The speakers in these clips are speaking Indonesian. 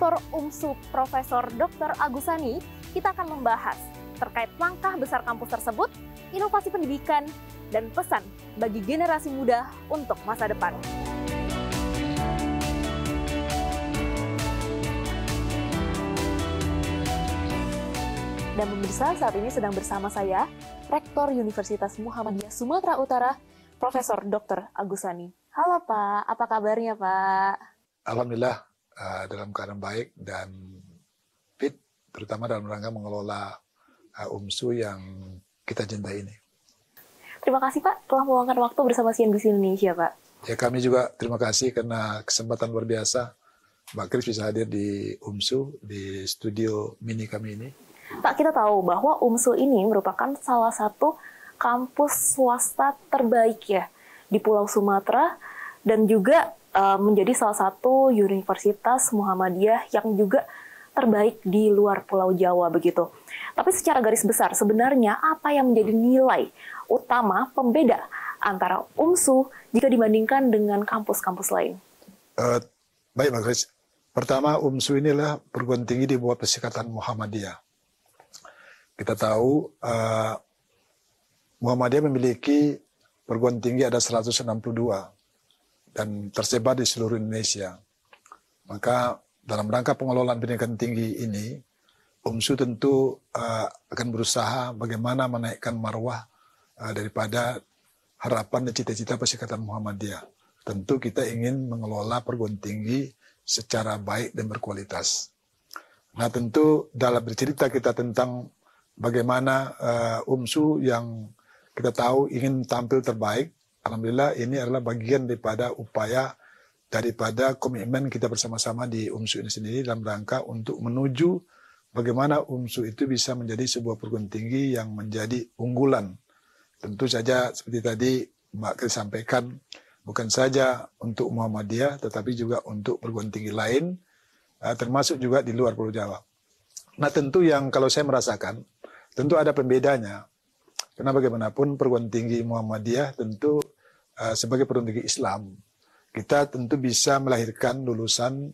Rektor UMSU Profesor Dr. Agusani, kita akan membahas terkait langkah besar kampus tersebut, inovasi pendidikan, dan pesan bagi generasi muda untuk masa depan. Dan pemirsa, saat ini sedang bersama saya, Rektor Universitas Muhammadiyah Sumatera Utara, Profesor Dr. Agusani. Halo Pak, apa kabarnya Pak? Alhamdulillah dalam keadaan baik dan fit, terutama dalam rangka mengelola UMSU yang kita cintai ini. Terima kasih Pak telah meluangkan waktu bersama CNBC Indonesia Pak. Ya, kami juga terima kasih karena kesempatan luar biasa Mbak Kris bisa hadir di UMSU, di studio mini kami ini. Pak, kita tahu bahwa UMSU ini merupakan salah satu kampus swasta terbaik ya di Pulau Sumatera dan juga menjadi salah satu universitas Muhammadiyah yang juga terbaik di luar Pulau Jawa begitu. Tapi secara garis besar sebenarnya apa yang menjadi nilai utama pembeda antara UMSU jika dibandingkan dengan kampus-kampus lain? Baik Mbak Kris. Pertama, UMSU inilah perguruan tinggi di bawah Perserikatan Muhammadiyah. Kita tahu Muhammadiyah memiliki perguruan tinggi ada 162 dan tersebar di seluruh Indonesia. Maka dalam rangka pengelolaan pendidikan tinggi ini, UMSU tentu akan berusaha bagaimana menaikkan marwah daripada harapan dan cita-cita Perserikatan Muhammadiyah. Tentu kita ingin mengelola perguruan tinggi secara baik dan berkualitas. Nah, tentu dalam bercerita kita tentang bagaimana UMSU yang kita tahu ingin tampil terbaik, alhamdulillah ini adalah bagian daripada upaya daripada komitmen kita bersama-sama di UMSU ini sendiri dalam rangka untuk menuju bagaimana UMSU itu bisa menjadi sebuah perguruan tinggi yang menjadi unggulan. Tentu saja seperti tadi Mbak Kris sampaikan, bukan saja untuk Muhammadiyah tetapi juga untuk perguruan tinggi lain, termasuk juga di luar Pulau Jawa. Nah, tentu yang kalau saya merasakan, tentu ada pembedanya, karena bagaimanapun perguruan tinggi Muhammadiyah tentu sebagai perguruan tinggi Islam, kita tentu bisa melahirkan lulusan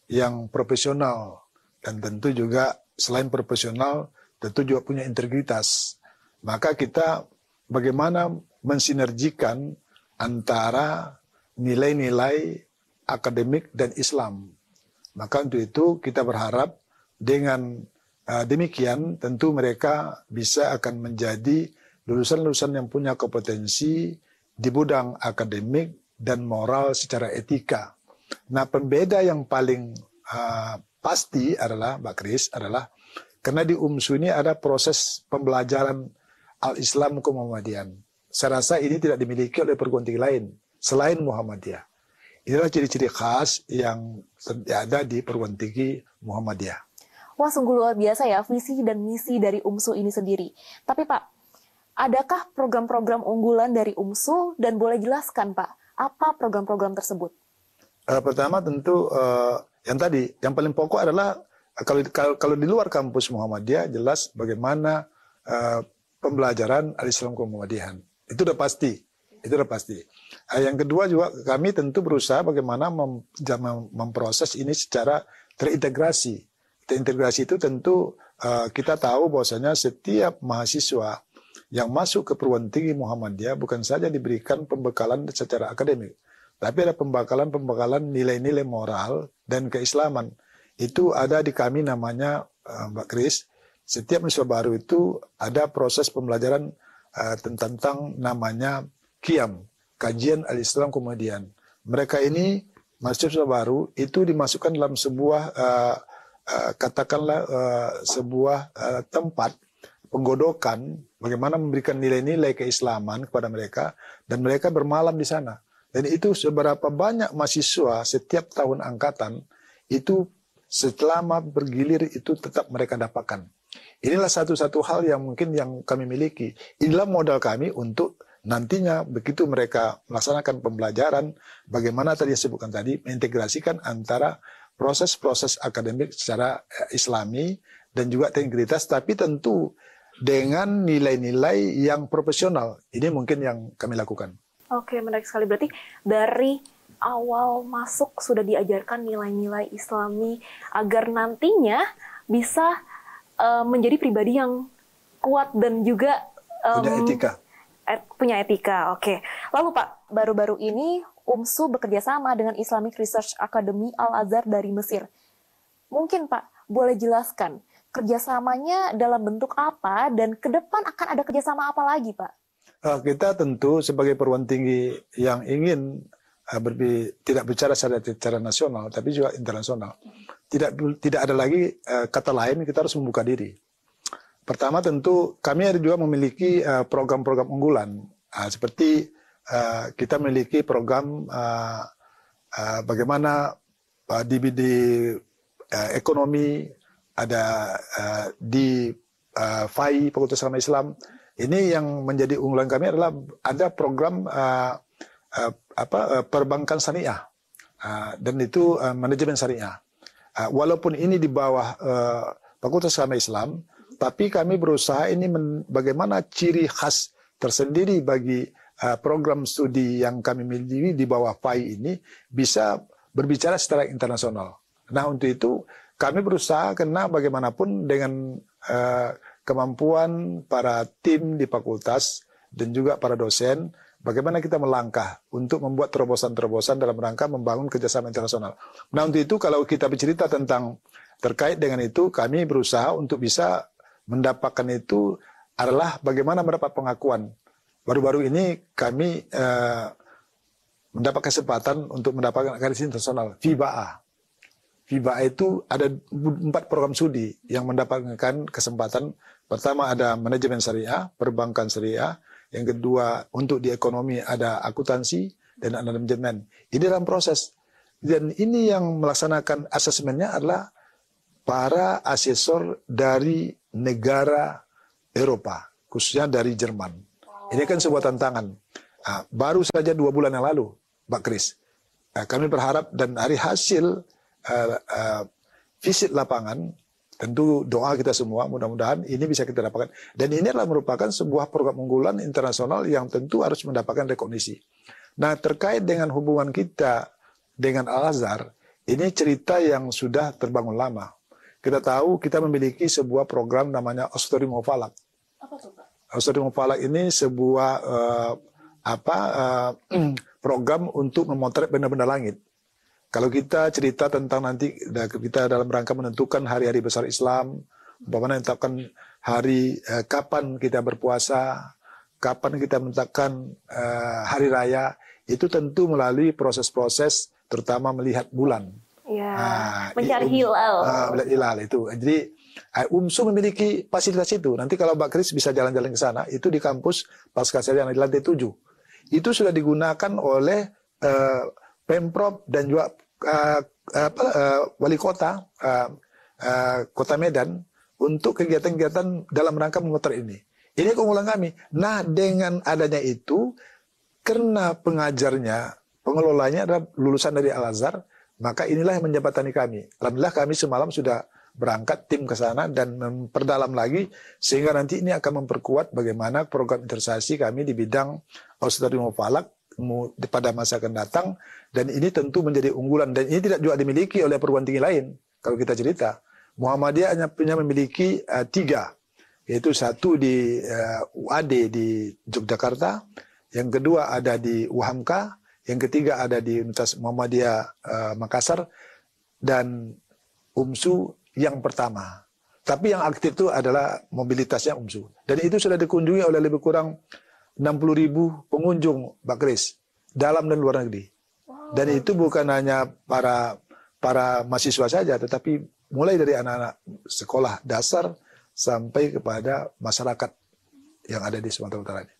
yang profesional dan tentu juga selain profesional tentu juga punya integritas. Maka kita bagaimana mensinergikan antara nilai-nilai akademik dan Islam. Maka untuk itu kita berharap dengan demikian tentu mereka bisa akan menjadi lulusan-lulusan yang punya kompetensi di bidang akademik dan moral secara etika. Nah, pembeda yang paling pasti adalah Mbak Kris adalah karena di UMSU ini ada proses pembelajaran Al-Islam ke Muhammadiyah. Saya rasa ini tidak dimiliki oleh perguruan tinggi lain selain Muhammadiyah. Inilah ciri-ciri khas yang ada di perguruan tinggi Muhammadiyah. Wah, sungguh luar biasa ya visi dan misi dari UMSU ini sendiri. Tapi Pak, adakah program-program unggulan dari UMSU dan boleh jelaskan Pak, apa program-program tersebut? Pertama tentu yang paling pokok adalah kalau di luar kampus Muhammadiyah jelas bagaimana pembelajaran Al-Islam ke Muhammadiyahan. Itu udah pasti. Yang kedua juga kami tentu berusaha bagaimana memproses ini secara terintegrasi. Integrasi itu tentu kita tahu bahwasanya setiap mahasiswa yang masuk ke perguruan tinggi Muhammadiyah bukan saja diberikan pembekalan secara akademik, tapi ada pembekalan nilai-nilai moral dan keislaman. Itu ada di kami namanya Mbak Kris. Setiap mahasiswa baru itu ada proses pembelajaran tentang namanya Qiyam, kajian Al-Islam kemudian. Mereka ini mahasiswa baru itu dimasukkan dalam sebuah katakanlah sebuah tempat penggodokan bagaimana memberikan nilai-nilai keislaman kepada mereka dan mereka bermalam di sana. Dan itu seberapa banyak mahasiswa setiap tahun angkatan itu selama bergilir itu tetap mereka dapatkan. Inilah satu-satu hal yang mungkin yang kami miliki. Inilah modal kami untuk nantinya begitu mereka melaksanakan pembelajaran bagaimana tadi disebutkan tadi mengintegrasikan antara proses-proses akademik secara islami dan juga integritas, tapi tentu dengan nilai-nilai yang profesional. Ini mungkin yang kami lakukan. Oke, menarik sekali. Berarti dari awal masuk sudah diajarkan nilai-nilai Islami agar nantinya bisa menjadi pribadi yang kuat dan juga punya etika. Punya etika, oke. Lalu Pak, baru-baru ini UMSU bekerja sama dengan Islamic Research Academy Al-Azhar dari Mesir. Mungkin Pak, boleh jelaskan kerjasamanya dalam bentuk apa dan ke depan akan ada kerjasama apa lagi Pak? Kita tentu sebagai perguruan tinggi yang ingin tidak bicara secara nasional, tapi juga internasional. Tidak ada lagi kata lain, kita harus membuka diri. Pertama tentu kami juga memiliki program-program unggulan, seperti kita memiliki program bagaimana di ekonomi, ada di FAI, Fakultas Agama Islam. Ini yang menjadi unggulan kami adalah ada program perbankan syariah, dan itu manajemen syariah. Walaupun ini di bawah Fakultas Agama Islam, tapi kami berusaha ini bagaimana ciri khas tersendiri bagi program studi yang kami miliki di bawah FAI ini bisa berbicara secara internasional. Nah untuk itu kami berusaha karena bagaimanapun dengan kemampuan para tim di fakultas dan juga para dosen, bagaimana kita melangkah untuk membuat terobosan-terobosan dalam rangka membangun kerjasama internasional. Nah untuk itu kalau kita bercerita tentang terkait dengan itu, kami berusaha untuk bisa mendapatkan itu adalah bagaimana mendapat pengakuan. Baru-baru ini kami mendapat kesempatan untuk mendapatkan akreditasi internasional FIBA-A. FIBA-A itu ada 4 program studi yang mendapatkan kesempatan. Pertama ada manajemen syariah, perbankan syariah. Yang kedua untuk di ekonomi ada akuntansi dan ada manajemen. Ini dalam proses. Dan ini yang melaksanakan asesmennya adalah para asesor dari negara Eropa, khususnya dari Jerman. Ini kan sebuah tantangan. Baru saja 2 bulan yang lalu, Pak Kris. Kami berharap dan dari hasil visit lapangan, tentu doa kita semua mudah-mudahan ini bisa kita dapatkan. Dan ini adalah merupakan sebuah program unggulan internasional yang tentu harus mendapatkan rekognisi. Nah terkait dengan hubungan kita dengan Al-Azhar, ini cerita yang sudah terbangun lama. Kita tahu kita memiliki sebuah program namanya Ostori Mufalak. Apa tuh Pak? Ostori Mufalak ini sebuah program untuk memotret benda-benda langit. Kalau kita cerita tentang nanti kita dalam rangka menentukan hari-hari besar Islam, bagaimana menetapkan hari kapan kita berpuasa, kapan kita menetapkan hari raya, itu tentu melalui proses-proses terutama melihat bulan. Ya, mencari hilal. Melihat hilal itu. Jadi UMSU memiliki fasilitas itu. Nanti kalau Mbak Kris bisa jalan-jalan ke sana, itu di kampus Pascasarjana di lantai 7. Itu sudah digunakan oleh Pemprov dan juga wali kota Kota Medan untuk kegiatan-kegiatan dalam rangka memotret ini. Ini keunggulan kami. Nah, dengan adanya itu, karena pengajarnya, pengelolanya adalah lulusan dari Al-Azhar, maka inilah yang menjembatani kami. Alhamdulillah kami semalam sudah berangkat tim ke sana dan memperdalam lagi sehingga nanti ini akan memperkuat bagaimana program internalisasi kami di bidang Ostori Mufalak pada masa akan datang, dan ini tentu menjadi unggulan dan ini tidak juga dimiliki oleh perguruan tinggi lain. Kalau kita cerita, Muhammadiyah hanya punya memiliki 3, yaitu satu di UAD di Yogyakarta, yang kedua ada di UHAMKA, yang ketiga ada di Universitas Muhammadiyah Makassar, dan UMSU yang pertama. Tapi yang aktif itu adalah mobilitasnya UMSU. Dan itu sudah dikunjungi oleh lebih kurang 60.000 pengunjung, Mbak Kris, dalam dan luar negeri. Dan itu bukan hanya para mahasiswa saja, tetapi mulai dari anak-anak sekolah dasar sampai kepada masyarakat yang ada di Sumatera Utara ini.